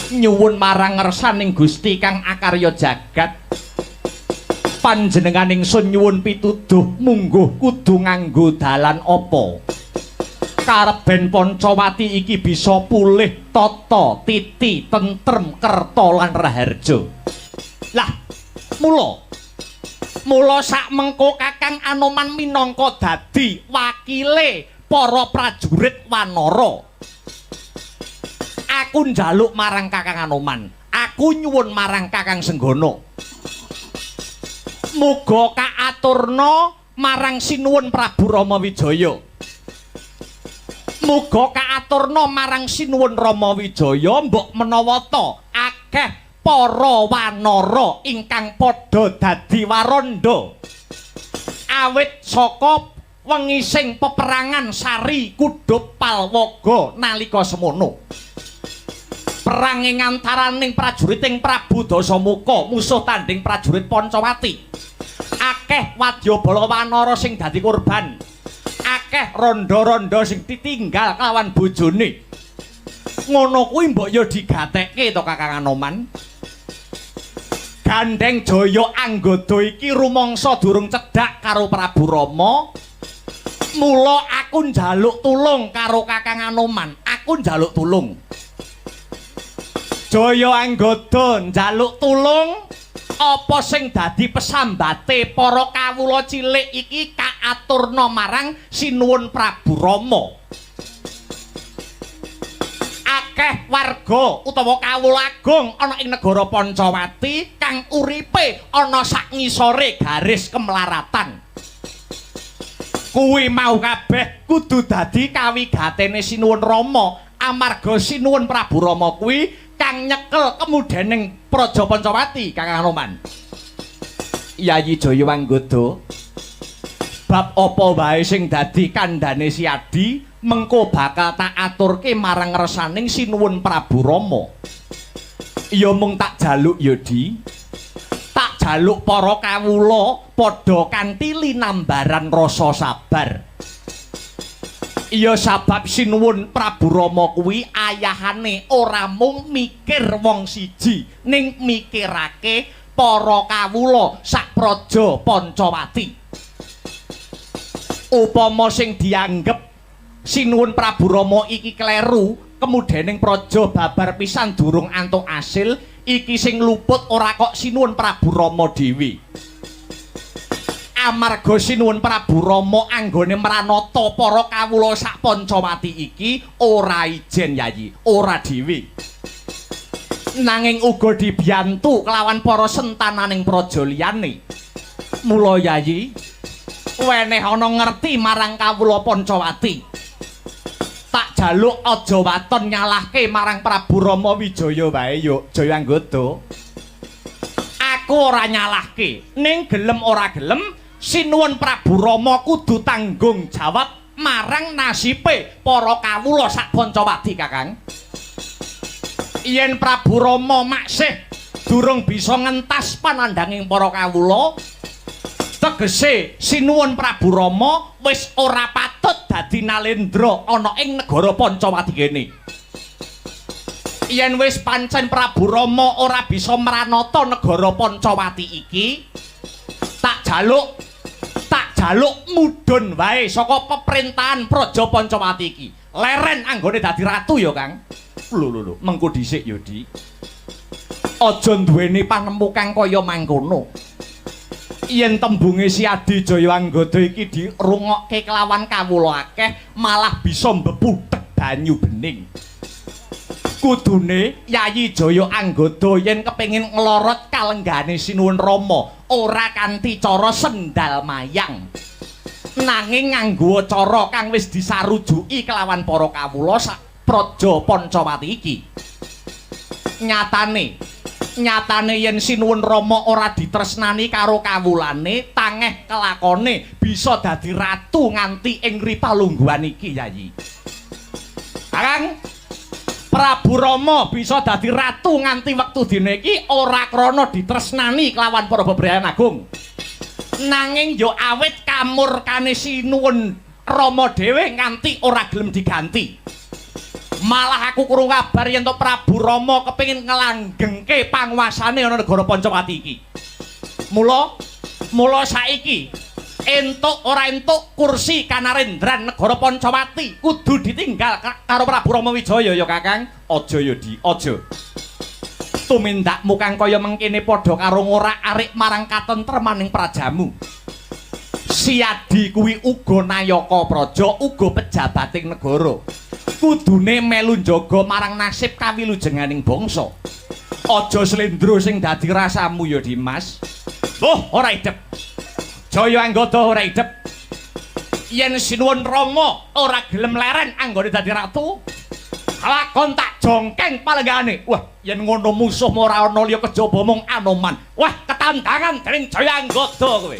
nyuwun marang ngersaning Gusti kang akarya jagat. Panjenengan ingsun nyuwun pituduh mungguh kudu nganggo dalan apa? Kareben Pancawati iki bisa pulih tata titi tentrem kerta lan raharja. Lah, mula sak mengko Kakang Anoman minangka dadi wakile para prajurit Wanara. Aku njaluk marang Kakang Anoman, aku nyuwun marang Kakang Senggana. Muga kaaturna marang Sinuwun Prabu Rama Wijaya. Muga kaaturna marang Sinuwun Rama Wijaya mbok menawa ta akeh para wanara ingkang padha dadi waranda. Awit saka wengising peperangan Sari Kudup Palwaga nalika semono. Perang ing antaraning prajuriting Prabu Dasamuka musuh tanding prajurit Pancawati. Akeh wadyabala wanara sing dadi korban. Akeh randa-randa sing ditinggal kelawan bojone. Ngono kuwi mbok ya digatekke to Kakang Anoman. Gandeng Jaya Anggada iki rumangsa durung cedhak karo Prabu Rama. Mula aku njaluk tulung karo Kakang Anoman. Aku njaluk tulung. Jaya Anggada njaluk tulung apa sing dadi pesambate para kawula cilik iki kaaturna marang Sinuwun Prabu Rama. Akeh warga utawa kawula agung ana ing negara Pancawati kang uripe ana sak ngisore garis kemlaratan. Kuwi mau kabeh kudu dadi kawigatene Sinuwun Rama amarga Sinuwun Prabu Rama kuwi kang nyekel kemudaning Praja Pancawati Kakang Anoman. Yayi Jaya Anggada, bab apa wae sing dadi kandhane si Adi mengko bakal tak aturke marang ngersaning Sinuwun Prabu Rama. Ya mung tak jaluk ya Di. Tak jaluk para kawula padha kanthi linambaran rasa sabar. Iya sabab Sinuwun Prabu Rama kuwi ayahane ora mung mikir wong siji ning mikirake para kawula sak praja Pancawati. Upama sing dianggep Sinuwun Prabu Rama iki kleru, kemudaning praja babar pisan durung antuk asil, iki sing luput ora kok Sinuwun Prabu Rama dhewe. Amarga Sinuwun Prabu Rama anggone mranata para kawula sak Pancawati iki ora ijen Yayi, ora dhewe. Nanging uga dibiyantu kelawan para sentananing praja liyane. Mula Yayi, weneh ana ngerti marang kawula Pancawati. Tak jaluk aja waton nyalahke marang Prabu Rama Wijaya wae yo Jaya Anggada. Aku ora nyalahke, ning gelem ora gelem Sinuwun Prabu Rama kudu tanggung jawab marang nasibe para kawula sak Pancawati Kakang. Yen Prabu Rama maksih durung bisa ngentas panandhanging para kawula, tegese Sinuwun Prabu Rama wis ora patut dadi nalendra ana ing negara Pancawati kene. Yen wis pancen Prabu Rama ora bisa mranata negara Pancawati iki, tak jaluk mudhun wae saka peperintahan Praja Pancawati iki. Leren anggone dadi ratu ya, Kang. Lho, mengko dhisik ya, Di. Aja duweni panemu kang kaya mangkono. Yen tembunge si Adi Jaya Anggada iki dirungokke kelawan kawula akeh, malah bisa mbepudhek banyu bening. Kudune Yayi Jaya Anggada yen kepengin nglorot kalenggane Sinuwun Rama ora kanthi cara sendal mayang, nanging nganggo cara kang wis disarujuki kelawan para kawula sak Praja Pancawati iki. Nyatane yen Sinuwun Rama ora ditresnani karo kawulane, tangeh kelakone bisa dadi ratu nganti ing ripalungguhan iki Yayi. Kakang, Prabu Rama bisa dadi ratu nganti wektu dina iki ora krana ditresnani kelawan para bebrayan agung. Nanging yo awit kamurkane Sinuwun Rama dhewe nganti ora gelem diganti. Malah aku krungu kabar yen to Prabu Rama kepengin nglanggengke panguasane ana negara Pancawati iki. Mula saiki entuk ora entuk kursi Kanarendran negara Pancawati kudu ditinggal karo Prabu Rama Wijaya ya Kakang. Aja ya Di, aja. Tumindakmu kang kaya mengkene padha karo ngorak-arik marang katentremaning prajamu. Siadi kuwi uga nayaka praja, uga pejabating negara. Kudune melu njaga marang nasib kawilujenganing bangsa. Aja slendro sing dadi rasamu ya Dimas. Ora idep. Jaya anggota ora idep. Yen sinuwun Rama ora gelem leren anggone dadi ratu, lakon tak jongkeng palenggane. Wah, yen ngono musuh ora ana liya kejaba mung Anoman. Wah, ketandangan dening Jaya anggota kowe.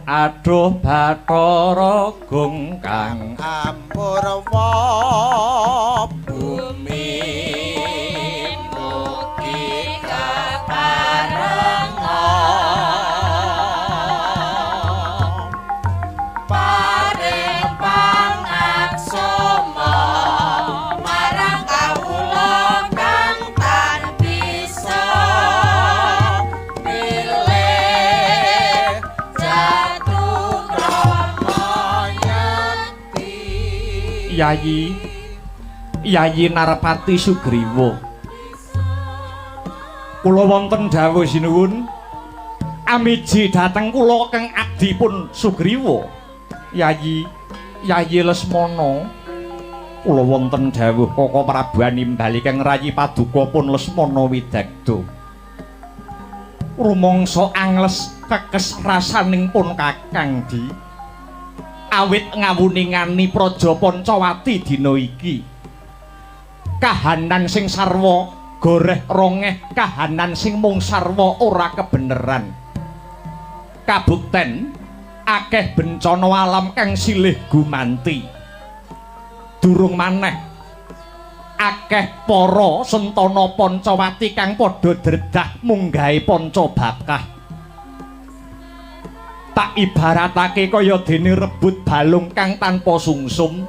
aduh Bathara Gungkang Ampurwa bumi mugi kaparenga paring pangaksama marang kawula kang tan bisa milih jatuh ramayati. Yayi Narpati Sugriwa, kula wonten dawuh sinuwun amiji dhateng kula kang abdipun Sugriwa. Yayi Lesmana, kula wonten dawuh Kaka Prabu Animbali kang rayi paduka pun Lesmana Widagda. Rumangsa angles kekes rasaning pun Kakang Di. Awit ngawuningani Praja Pancawati dina iki. Kahanan sing sarwa goreh rongeh, kahanan sing mung sarwa ora kebeneran. Kabukten akeh bencana alam kang silih gumanti. Durung maneh akeh para sentana Pancawati kang padha dredah munggahe Pancabakah. Tak ibaratake kaya dene rebut balung kang tanpa sungsum.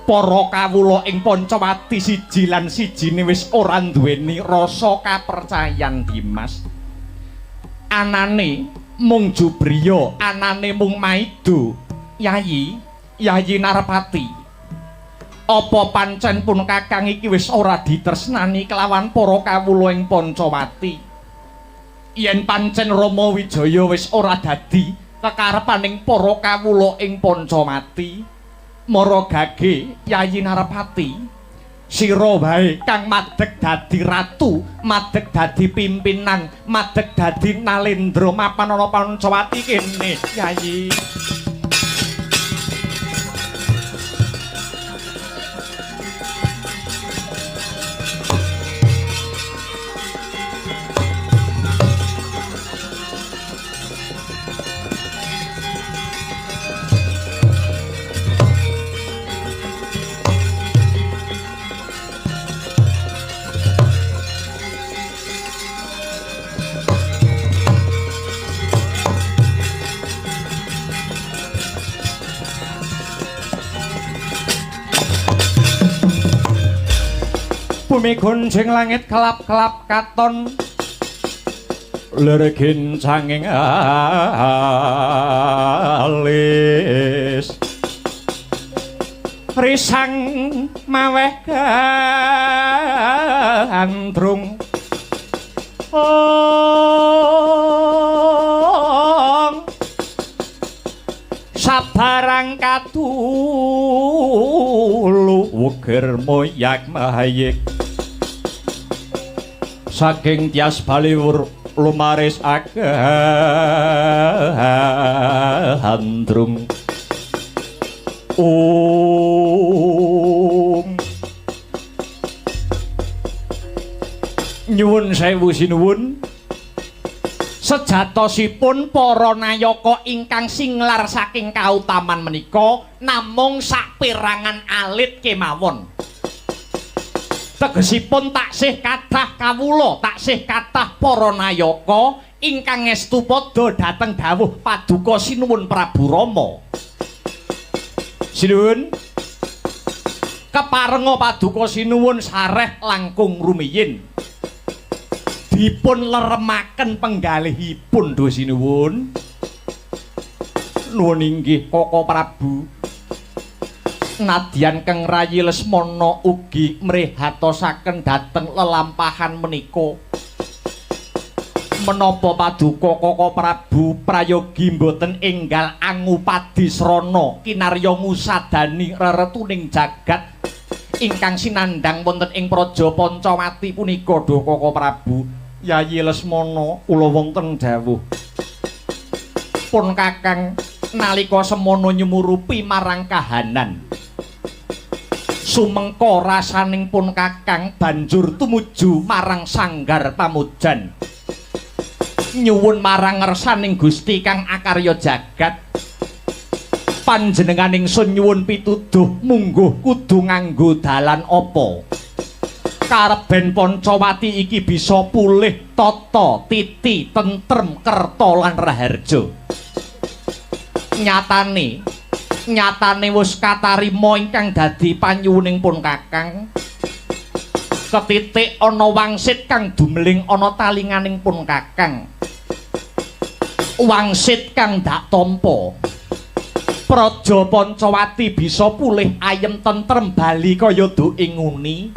Para kawula ing Pancawati siji lan sijine wis ora nduweni rasa kapercayan Dimas. Anane mung Jubriya, anane mung Maido. Yayi Narpati, apa pancen pun Kakang iki wis ora ditresnani kelawan para kawula ing Pancawati? Yen pancen Rama Wijaya wis ora dadi kekarepaning para kawula ing Pancawati, mara gage Yayi Narpati, sira wae kang madeg dadi ratu, madeg dadi pimpinan, madeg dadi nalendra mapan ana Pancawati kene, Yayi. Bumi gunjing langit kelap-kelap katon lergin sanging alis risang maweh gandrung sabarang katulu wegir moyak mahayik saking tias baliwur lumaris agandrung nyuwun sewu sinuwun sejatosipun para nayaka ingkang singlar saking kautaman menika namung saperangan alit kemawon. Tegesipun taksih kathah kawula, taksih kathah para nayaka ingkang estu padha dhateng dawuh paduka sinuwun Prabu Rama. Sinuwun keparenga paduka sinuwun sareh langkung rumiyin. Dipun leremaken penggalihipun dhuwur sinuwun. Nuwun inggih Kaka Prabu. Nadyan Kang Rayi Lesmana ugi mrihatosaken dhateng lelampahan menika. Menapa paduka Kaka Prabu prayogi mboten enggal angupadi srana kinarya ngusadani reretuning jagat ingkang sinandhang wonten ing Praja Pancawati punika dhuwur Kaka Prabu. Yayi Lesmana kula wonten dawuh. Pun Kakang nalika semana nyumurupi marang kahanan. Sumengka rasaning pun Kakang banjur tumuju marang sanggar pamujan. nyuwun marang ngersaning Gusti kang akarya jagat. Panjenengan ingsun nyuwun pituduh mungguh kudu nganggo dalan apa? Kareben Pancawati iki bisa pulih tata, titi, tentrem, kerta lan raharja. Nyatane wis katarima ingkang dadi panyuwuning pun Kakang. Ketitik ana wangsit kang dumeling ana talinganing pun Kakang. Wangsit kang dak tampa. Praja Pancawati bisa pulih ayem tentrem bali kaya duking nguni.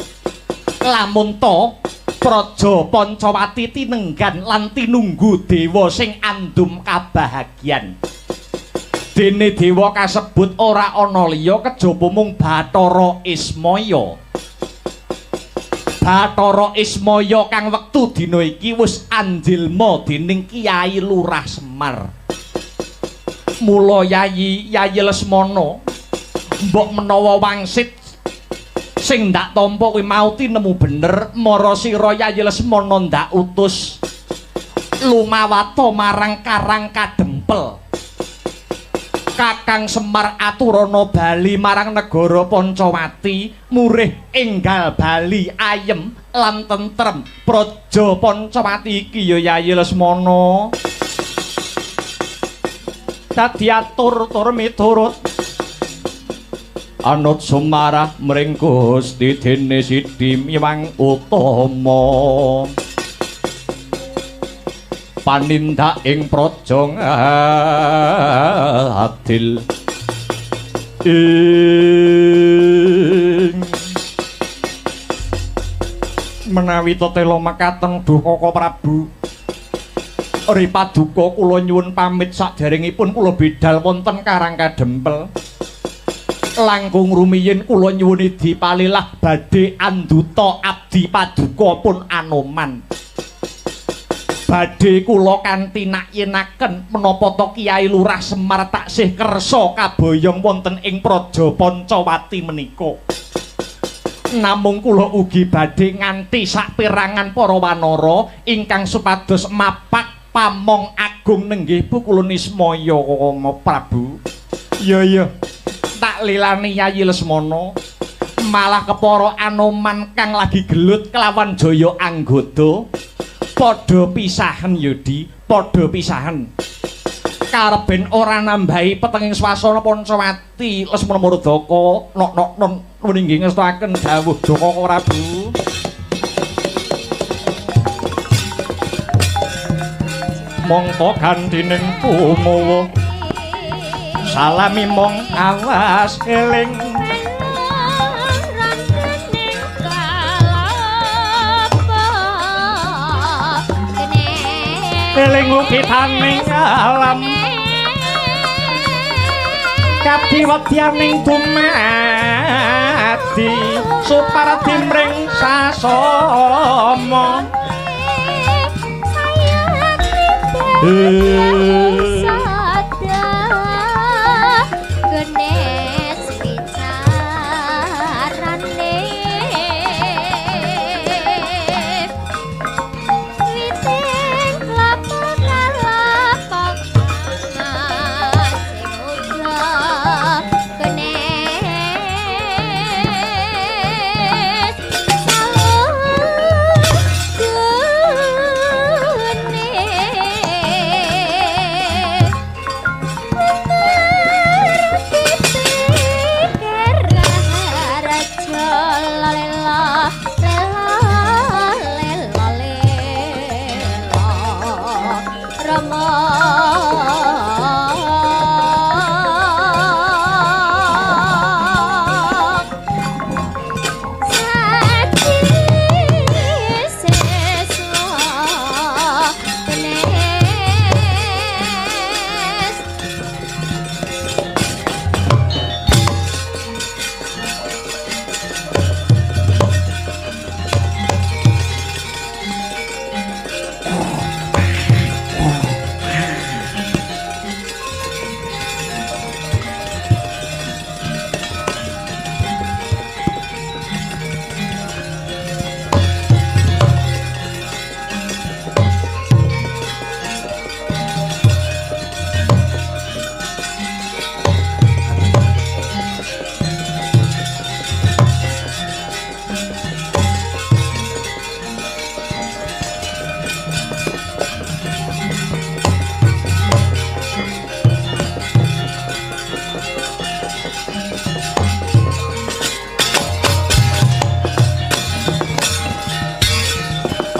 Lamun to Praja Pancawati tinenggan lan tinunggu dewa sing andum kabahagyan. Dene dewa kasebut ora ana liya kejaba mung Bathara Ismaya. Bathara Ismaya kang wektu dina iki wis anjilma dening Kyai Lurah Semar. Mula Yayi Lesmana mbok menawa wangsit sing ndak tampa kuwi mau tinemu bener mara sira Yayi Lesmana ndak utus lumawata marang Karang Kadempel. Kakang Semar aturana bali marang negara Pancawati murih enggal bali ayem lan tentrem. Praja Pancawati iki ya Yayi Lesmana dadi atur-tur miturut anut sumarah mring Gusti dene Sidi Miwang Utama panindak ing praja adil menawi tetela mekaten duh Kaka Prabu Ri paduka kula nyuwun pamit saderengipun kula bidhal wonten Karang Kadempel. Langkung rumiyin kula nyuwun dipalilah badhe anduta abdi paduka pun Anoman. Badhe kula kanthi nakyenaken menapa to Kyai Lurah Semar taksih kersa kaboyong wonten ing Praja Pancawati menika. Namung kula ugi badhe nganti saperangan para wanara ingkang supados mapak pamong agung nenggih Kula Nismaya Prabu. Iya tak lilani Yayi Lesmana malah kepara Anoman kang lagi gelut kelawan jaya anggota padha pisahen Yudi, padha pisahen. Kareben ora nambahi petenging swasana Pancawati Lesmana Murdaka nok nuninggih ngestakaken dawuh Kaka Prabu. Mongko gantining kumawa salami mong awas eling eling lukitaning alam kadiwedyaning dumadi supardi mring sasama sada genes bicarane witing lapak sing uga genes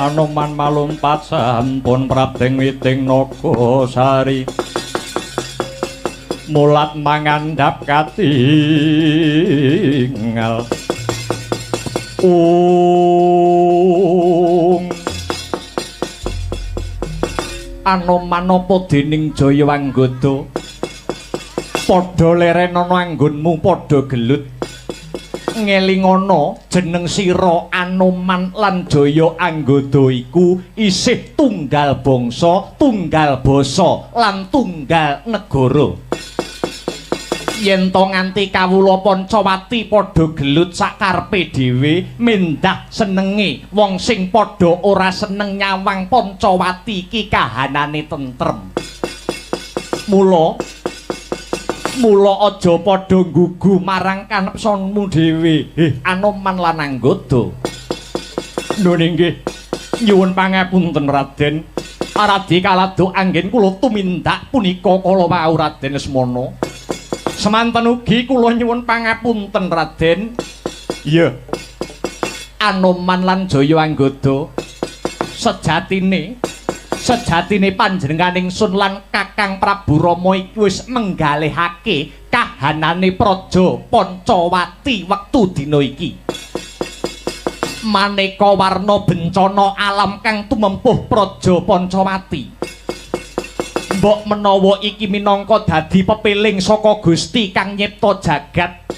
Anoman malumpat sampun prabdeng witing Nagasari mulat mangandhap katingal Anoman apa dening Jayawanggada padha lerenana anggonmu padha gelut ngelingana jeneng sira Anoman lan Jayawanggada iku isih tunggal bangsa, tunggal basa lan tunggal negara. Yen to nganti kawula Pancawati padha gelut sakarepe dhewe mendah senenge wong sing padha ora seneng nyawang Pancawati iki kahanane tentrem. Mula aja padha nggugu marang kanepsonmu dhewe. Anoman lan Anggada. Nun inggih nyuwun pangapunten Raden. Aradi kalado anggen kula tumindak punika kala wau Raden Lesmana. Semanten ugi kula nyuwun pangapunten Raden. Iya. Anoman lan Jayawanggada sejatine panjenenganing Sun lan Kakang Prabu Rama iki wis menggalihake kahanane praja Pancawati wektu dina iki. Maneka warna bencana alam kang tumempuh praja Pancawati. Mbok menawa iki minangka dadi pepiling saka Gusti kang nyipta jagat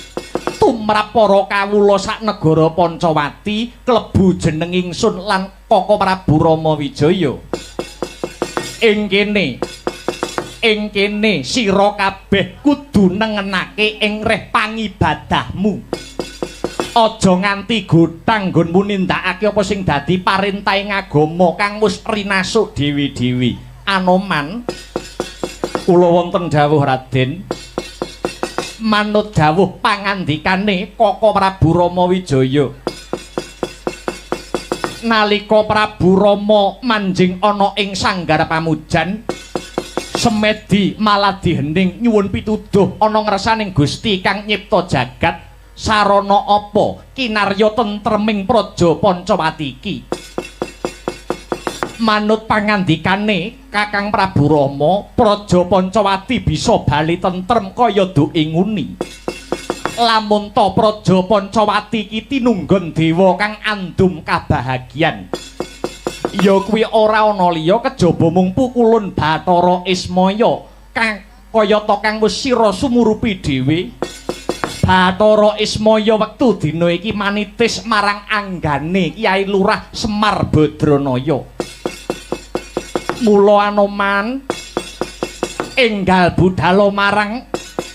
tumrap para kawula sak negara Pancawati klebu jeneng ingsun lan Kaka Prabu Rama Wijaya. Ing kene sira kabeh kudu nengenake ing reh pangibadahmu. Aja nganti gotang nggonmu nindakake apa sing dadi parentahing agama kang wis rinasuk dewi-dewi. Anoman kula wonten dawuh Raden. Manut dawuh pangandikane Kaka Prabu Rama Wijaya. Nalika Prabu Rama manjing ana ing sanggar pamujan, semedi maladi hening nyuwun pituduh ana ngersaning Gusti kang nyipta jagat. Sarana apa kinarya tentreming praja Pancawati iki? Manut pangandikane Kakang Prabu Rama, praja Pancawati bisa bali tentrem kaya duke nguni. Lamun ta praja Pancawati iki tinunggon dewa kang andum kabahagian. Ya kuwi ora ana liya kejaba mung pukulun Bathara Ismaya kang kayata kang wis sira sumurupi dhewe. Bathara Ismaya wektu dina iki manitis marang anggane Kyai Lurah Semar Badranaya. Mula Anoman enggal budhal marang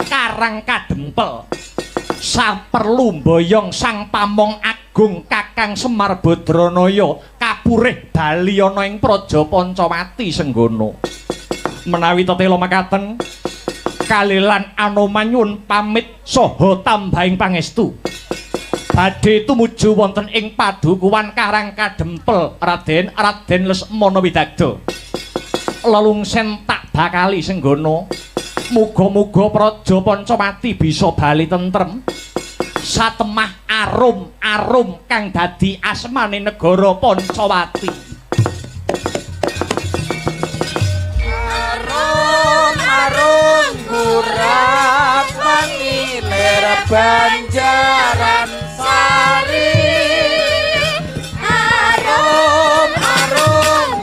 Karang Kadempel. Saperlu mboyong Sang Pamong Agung Kakang Semar Badranaya kapurih bali ana ing praja Pancawati Senggana. Menawi tetela makaten kalilan Anoman nyuwun pamit saha tambahing pangestu badhe tumuju wonten ing padukuhan Karang Kadempel Raden Lesmana Widagda. Lelungsen tak bakali Senggana. Muga-muga praja Pancawati bisa bali tentrem. Satemah arum-arum kang dadi asmane negara Pancawati. Arum-arum gurat mangilir Banjaran Sari. Arum-arum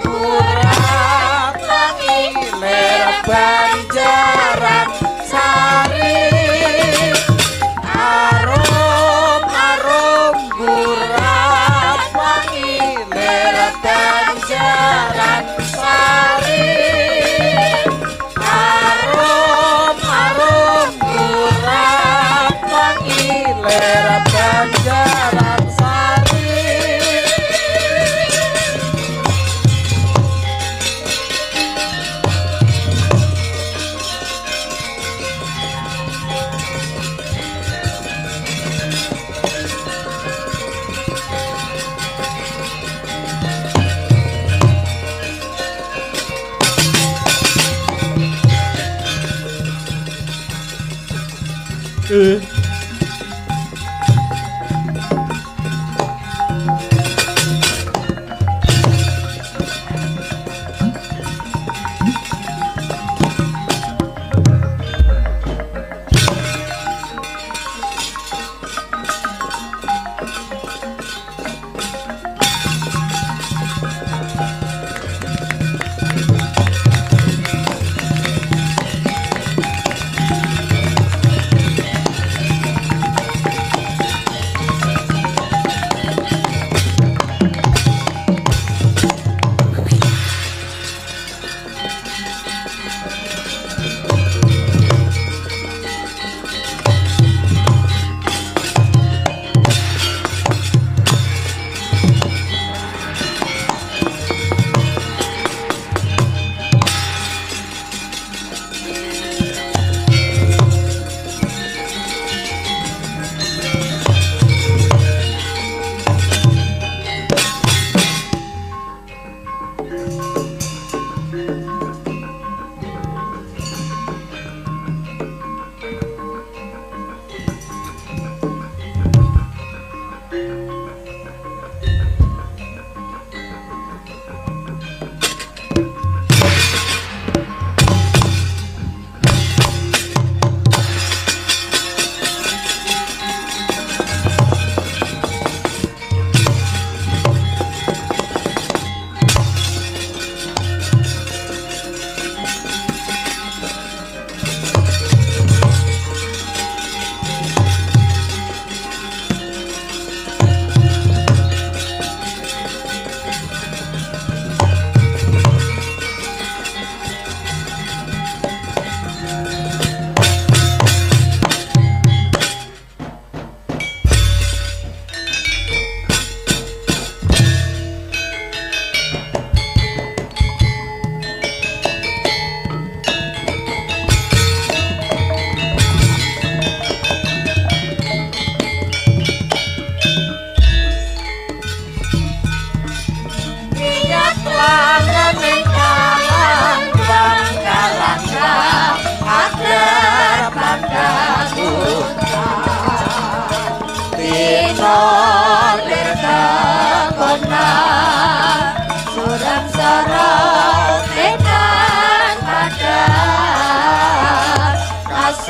gurat mangilir Banjaran Sari. Arum-arum gurat mangilir Banjaran Sari. Arum-arum gurat mangilir Banjaran Sari.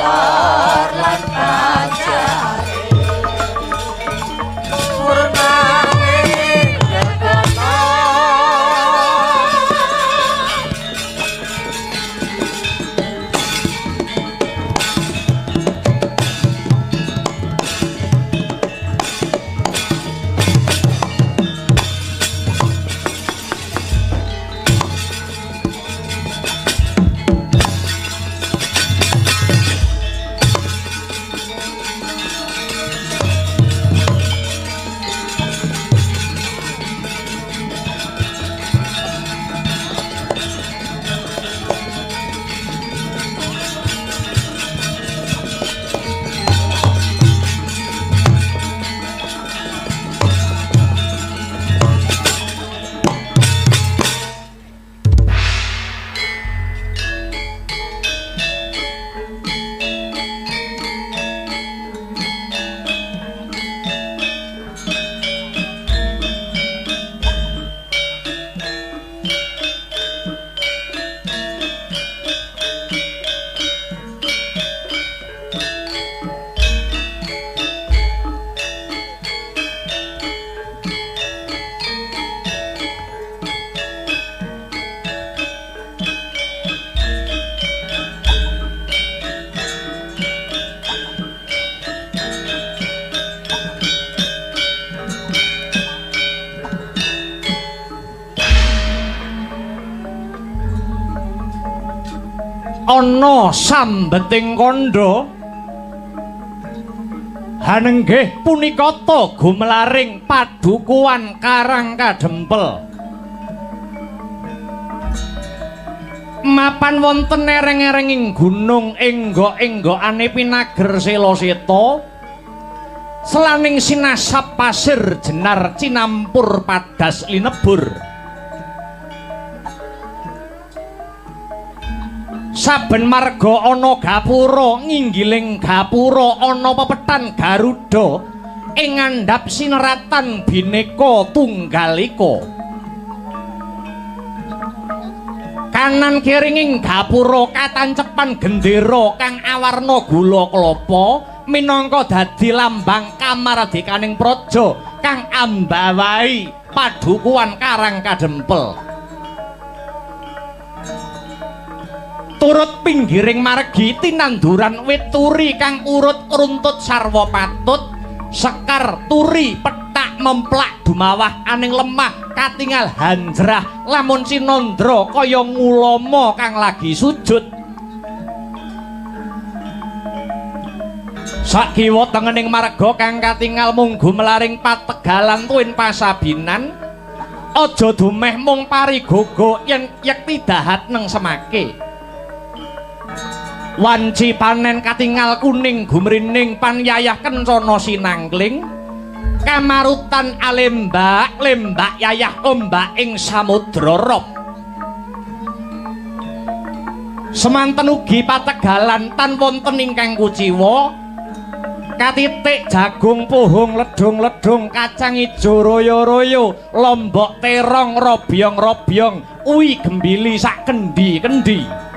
Tor lan panjare Purnaning Gergono ana sambeting kandha hanenggih punika gumelaring padukuhan Karang Kadempel mapan wonten ereng-erenging gunung enggok-enggokane pinager Selaseta selaning sinasap pasir jenar cinampur padas linebur saben marga ana gapura nginggiling gapura ana pepetan Garuda ing ngandhap sineratan bineka tunggalika kanan kiringing gapura katancepan gendera kang awarna gula klapa minangka dadi lambang kamardikaning praja kang ambawahi padukuhan Karang Kadempel turut pinggiring margi tinanduran wit turi kang urut runtut sarwa patut sekar turi petak memplak dumawah aning lemah katingal hanjrah lamun sinandra kaya ngulama kang lagi sujud sakiwa tengening marga kang katingal mung gumelaring pategalan tuwin pasabinan aja dumeh mung parigogo yen yekti dahat neng semake wanci panen katingal kuning gumrining panyayah kencana sinangkling kamarutan alembak lembak yayah ombak ing samudra rop semanten ugi pategalan tan wonten ingkang kuciwa katitik jagung puhung ledung-ledung kacang ijo royo-royo lombok terong robyong-robyong uwi gembili sak kendi-kendi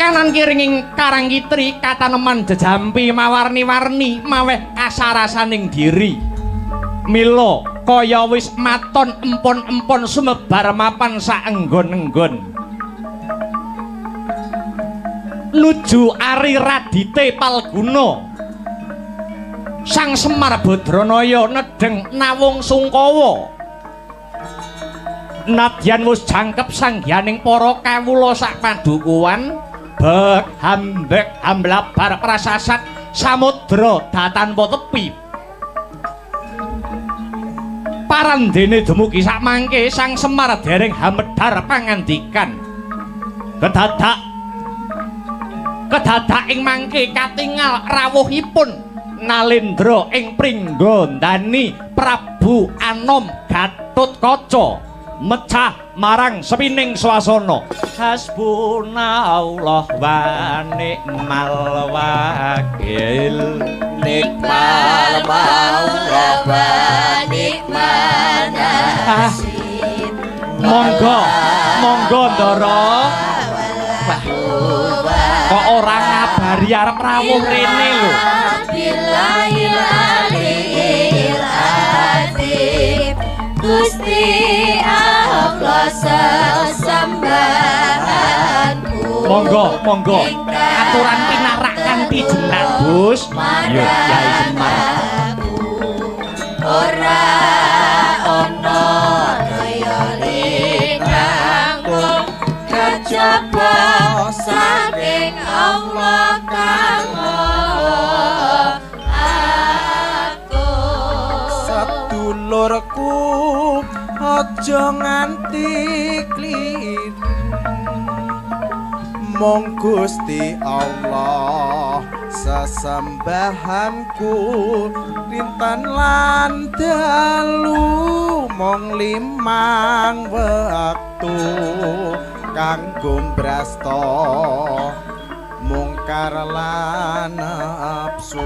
kanan kiringing Karangkitri kataneman jejampi mawarni-warni maweh kasarasaning diri mila kaya wis maton empon-empon sumebar mapan saenggon-enggon nuju Ari Radite Palguna Sang Semar Badranaya nedeng nawung Sungkawa nadyan wis jangkep sanggianing para kawula sak padukuhan bek hambek hamblabar prasasat samudra datanpa tepi parandene dumugi sak mangke Sang Semar dereng hamedhar pangandikan kedadak ing mangke katingal rawuhipun Nalendra ing pringgondani Prabu Anom Gatotkaca mecah marang sepining swasana hasbunallah wa ni'mal wakil nikmal maula wa nikmal nasib monggo Ndara arep rawuh rene lho. Billahil azim Gusti Allah sesembahanku. Monggo aturan pinarak kanthi jenak Gus. Yo Kyai Semar. Ora ana daya likangku kejaba saking Allah kang aku. Sedulurku aja nganti klin mong Gusti Allah sesembahanku dinten lan dalu mong 5 wektu kanggo brasta mungkar lan nafsu.